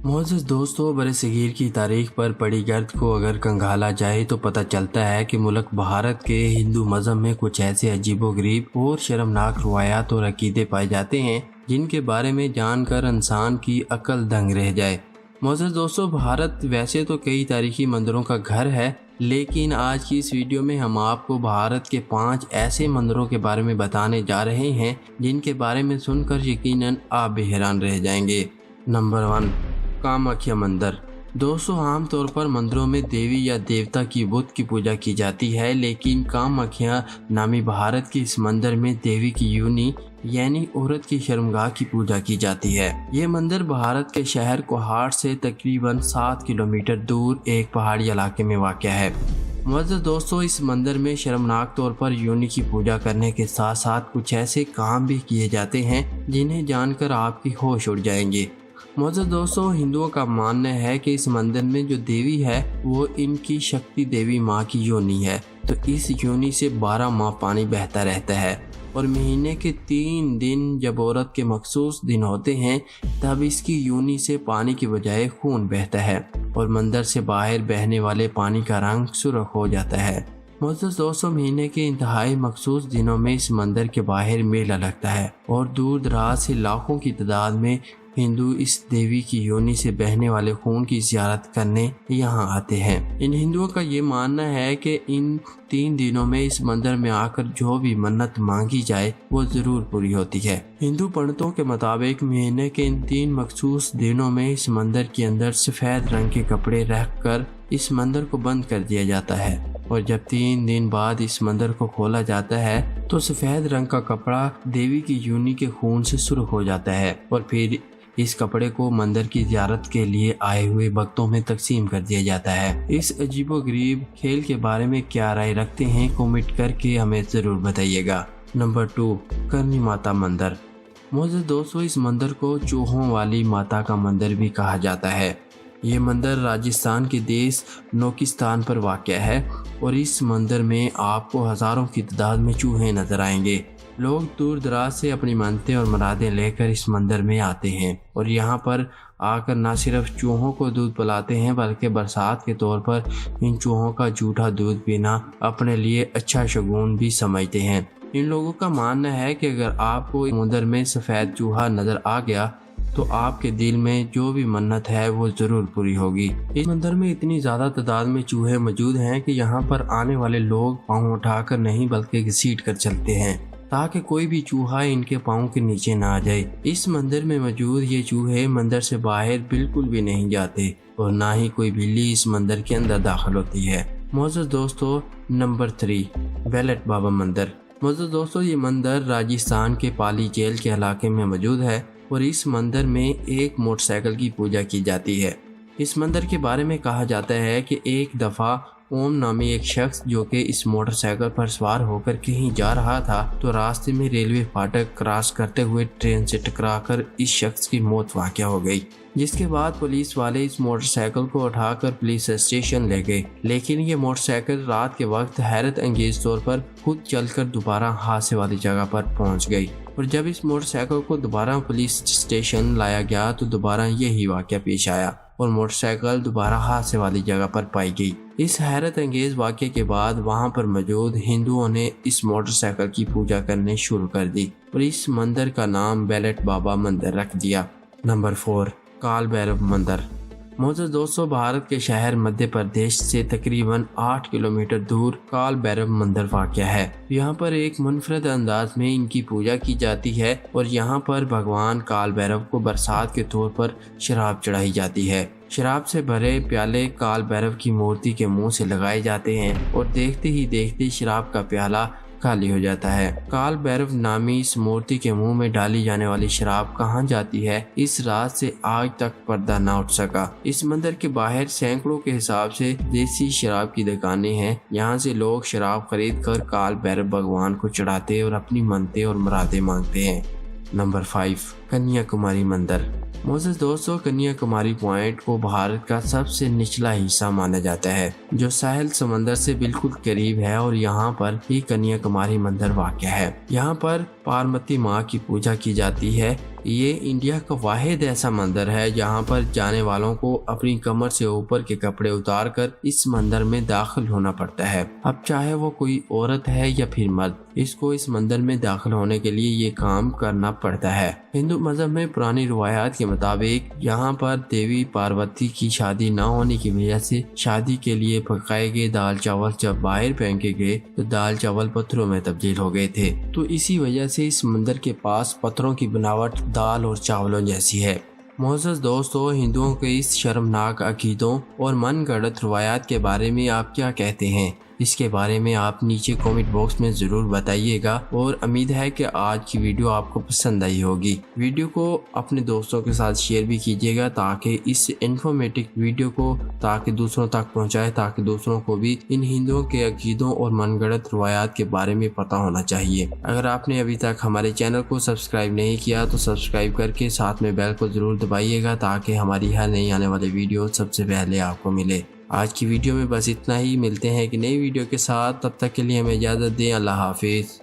मोअज़्ज़ज़ दोस्तों, बरसगीर की तारीख पर पड़ी गर्द को अगर खंगाला जाए तो पता चलता है कि मुल्क भारत के हिंदू मज़हब में कुछ ऐसे अजीबोगरीब और शर्मनाक रवायात और अकीदे पाए जाते हैं जिनके बारे में जानकर इंसान की अक्ल दंग रह जाए। मोअज़्ज़ज़ दोस्तों, भारत वैसे तो कई तारीखी मंदिरों का घर है, लेकिन आज की इस वीडियो में हम आपको भारत के 5 ऐसे मंदिरों के बारे में बताने जा रहे हैं जिनके बारे में सुनकर यकीनन आप भी हैरान रह जाएंगे। नंबर 1, कामाख्या मंदिर। दोस्तों, आमतौर पर मंदिरों में देवी या देवता की बुत की पूजा की जाती है, लेकिन कामाख्या नामी भारत के इस मंदिर में देवी की योनि यानी औरत की शर्मगाह की पूजा की जाती है। ये मंदिर भारत के शहर कोहाट से तकरीबन 7 किलोमीटर दूर एक पहाड़ी इलाके में वाक़या है। मोअज़्ज़ज़ दोस्तों, इस मंदिर में शर्मनाक तौर पर योनि की पूजा करने के साथ साथ कुछ ऐसे काम भी किए जाते हैं जिन्हें जानकर आपकी होश उड़ जाएंगे। मोअज़्ज़ज़ दोस्तों, हिंदुओं का मानना है कि इस मंदिर में जो देवी है वो इनकी शक्ति देवी माँ की योनि है, तो इस योनि से 12 माह पानी बहता रहता है और महीने के 3 दिन जब औरत के मखसूस दिन होते हैं तब इसकी योनि से पानी की बजाय खून बहता है और मंदिर से बाहर बहने वाले पानी का रंग सुर्ख हो जाता है। मोअज़्ज़ज़ दोस्तों, महीने के इंतहाई मखसूस दिनों में इस मंदिर के बाहर मेला लगता है और दूर दराज से लाखों की तादाद में हिंदू इस देवी की योनि से बहने वाले खून की ज़ियारत करने यहाँ आते हैं। इन हिंदुओं का ये मानना है कि इन 3 दिनों में इस मंदिर में आकर जो भी मन्नत मांगी जाए वो जरूर पूरी होती है। हिंदू पंडितों के मुताबिक महीने के इन 3 मखसूस दिनों में इस मंदिर के अंदर सफ़ेद रंग के कपड़े रख कर इस मंदिर को बंद कर दिया जाता है और जब 3 दिन बाद इस मंदिर को खोला जाता है तो सफ़ेद रंग का कपड़ा देवी की योनि के खून से सुर्ख हो जाता है और फिर इस कपड़े को मंदिर की ज़ियारत के लिए आए हुए भक्तों में तकसीम कर दिया जाता है। इस अजीबोगरीब खेल के बारे में क्या राय रखते हैं कमेंट करके हमें ज़रूर बताइएगा। नंबर 2, करनी माता मंदिर। मोअज़्ज़ज़ दोस्तों, इस मंदिर को चूहों वाली माता का मंदिर भी कहा जाता है। ये मंदिर राजस्थान के देश नोकिस्तान पर वाक़या है और इस मंदिर में आपको हज़ारों की तादाद में चूहे नजर आएंगे। लोग दूर दराज से अपनी मन्नतें और मुरादें लेकर इस मंदिर में आते हैं और यहाँ पर आकर न सिर्फ चूहों को दूध पिलाते हैं बल्कि बरसात के तौर पर इन चूहों का जूठा दूध पीना अपने लिए अच्छा शगुन भी समझते हैं। इन लोगों का मानना है कि अगर आपको मंदिर में सफ़ेद चूहा नज़र आ गया तो आपके दिल में जो भी मन्नत है वो जरूर पूरी होगी। इस मंदिर में इतनी ज्यादा तादाद में चूहे मौजूद हैं कि यहाँ पर आने वाले लोग पाँव उठाकर नहीं बल्कि घसीट कर चलते हैं ताकि कोई भी चूहा इनके पाँव के नीचे ना आ जाए। इस मंदिर में मौजूद ये चूहे मंदिर से बाहर बिल्कुल भी नहीं जाते और ना ही कोई बिल्ली इस मंदिर के अंदर दाखिल होती है। मोअज़्ज़ज़ दोस्तों, नंबर 3, बेलट बाबा मंदिर। मोअज़्ज़ज़ दोस्तों, ये मंदिर राजस्थान के पाली जेल के इलाके में मौजूद है और इस मंदिर में एक मोटरसाइकिल की पूजा की जाती है। इस मंदिर के बारे में कहा जाता है कि एक दफ़ा ओम नामी एक शख्स जो कि इस मोटरसाइकिल पर सवार होकर कहीं जा रहा था तो रास्ते में रेलवे फाटक क्रॉस करते हुए ट्रेन से टकराकर इस शख्स की मौत वाक़या हो गई, जिसके बाद पुलिस वाले इस मोटरसाइकिल को उठाकर पुलिस स्टेशन ले गए। लेकिन ये मोटरसाइकिल रात के वक्त हैरत अंगेज तौर पर खुद चलकर दोबारा हादसे वाली जगह पर पहुंच गई और जब इस मोटरसाइकिल को दोबारा पुलिस स्टेशन लाया गया तो दोबारा यही वाक़या पेश आया और मोटरसाइकिल दोबारा हादसे वाली जगह पर पाई गई। इस हैरत अंगेज वाक़ये के बाद वहां पर मौजूद हिंदुओं ने इस मोटरसाइकिल की पूजा करने शुरू कर दी और इस मंदिर का नाम बेलट बाबा मंदिर रख दिया। नंबर 4, काल भैरव मंदिर। मोअज़्ज़ज़ दोस्तों, भारत के शहर मध्य प्रदेश से तकरीबन 8 किलोमीटर दूर काल भैरव मंदिर वाक़या है। यहाँ पर एक मुनफरद अंदाज में इनकी पूजा की जाती है और यहाँ पर भगवान काल भैरव को बरसात के तौर पर शराब चढ़ाई जाती है। शराब से भरे प्याले काल भैरव की मूर्ति के मुंह से लगाए जाते हैं और देखते ही देखते शराब का प्याला खाली हो जाता है। काल भैरव नामी इस मूर्ति के मुंह में डाली जाने वाली शराब कहाँ जाती है, इस रात से आज तक पर्दा ना उठ सका। इस मंदिर के बाहर सैकड़ों के हिसाब से देसी शराब की दुकानें हैं। यहाँ से लोग शराब खरीद कर काल भैरव भगवान को चढ़ाते और अपनी मन्नतें और मुरादें मांगते हैं। नंबर 5, कन्याकुमारी मंदिर। मोअज़्ज़ज़ दोस्तों, कन्याकुमारी पॉइंट को भारत का सबसे निचला हिस्सा माना जाता है जो साहिल समंदर से बिल्कुल करीब है और यहाँ पर ही कन्याकुमारी मंदिर वाक़या है। यहाँ पर पार्वती माँ की पूजा की जाती है। یہ انڈیا کا واحد ایسا مندر ہے جہاں پر جانے والوں کو اپنی کمر سے اوپر کے کپڑے اتار کر اس مندر میں داخل ہونا پڑتا ہے۔ اب چاہے وہ کوئی عورت ہے یا پھر مرد، اس کو اس مندر میں داخل ہونے کے لیے یہ کام کرنا پڑتا ہے۔ ہندو مذہب میں پرانی روایات کے مطابق یہاں پر دیوی پاروتی کی شادی نہ ہونے کی وجہ سے شادی کے لیے پکائے گئے دال چاول جب باہر پھینکے گئے تو دال چاول پتھروں میں تبدیل ہو گئے تھے۔ تو اسی وجہ سے اس مندر کے پاس پتھروں کی بناوٹ دال اور چاولوں جیسی ہے۔ معزز دوستو، ہندوؤں کے اس شرمناک عقیدوں اور من گھڑت روایات کے بارے میں آپ کیا کہتے ہیں؟ اس کے بارے میں آپ نیچے کامنٹ باکس میں ضرور بتائیے گا، اور امید ہے کہ آج کی ویڈیو آپ کو پسند آئی ہوگی۔ ویڈیو کو اپنے دوستوں کے ساتھ شیئر بھی کیجیے گا تاکہ اس انفارمیٹو ویڈیو کو دوسروں تک پہنچائے، تاکہ دوسروں کو بھی ان ہندوؤں کے عقیدوں اور من گھڑت روایات کے بارے میں پتہ ہونا چاہیے۔ اگر آپ نے ابھی تک ہمارے چینل کو سبسکرائب نہیں کیا تو سبسکرائب کر کے ساتھ میں بیل کو ضرور دبائیے گا تاکہ ہماری ہر نئی آنے والی ویڈیو سب سے پہلے آپ کو ملے۔ آج کی ویڈیو میں بس اتنا ہی، ملتے ہیں ایک نئی ویڈیو کے ساتھ، تب تک کے لیے ہمیں اجازت دیں۔ اللہ حافظ۔